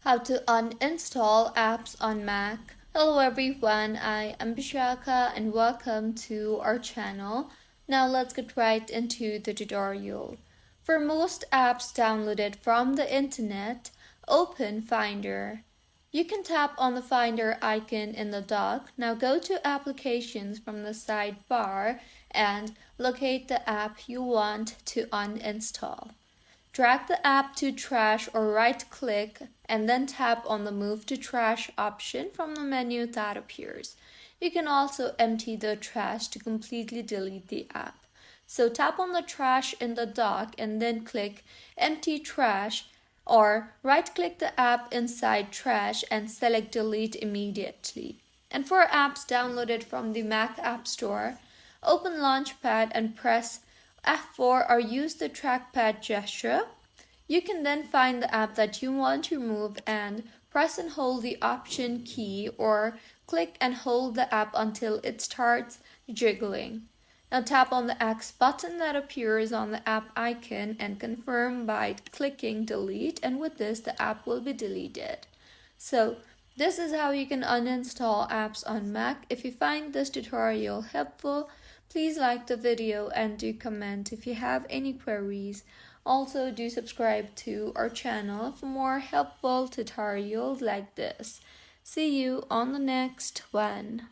How to uninstall apps on Mac. Hello everyone, I am Bishaka and welcome to our channel. Now let's get right into the tutorial. For most apps downloaded from the internet, open Finder. You can tap on the Finder icon in the dock. Now go to Applications from the sidebar and locate the app you want to uninstall. Drag the app to trash or right-click and then tap on the Move to Trash option from the menu that appears. You can also empty the trash to completely delete the app. So tap on the trash in the dock and then click Empty Trash, or right-click the app inside Trash and select Delete immediately. And for apps downloaded from the Mac App Store, open Launchpad and press F4 or use the trackpad gesture. You can then find the app that you want to remove and press and hold the Option key or click and hold the app until it starts jiggling. Now tap on the X button that appears on the app icon and confirm by clicking delete, and with this the app will be deleted. So this is how you can uninstall apps on Mac. If you find this tutorial helpful, please like the video and do comment if you have any queries. Also, do subscribe to our channel for more helpful tutorials like this. See you on the next one.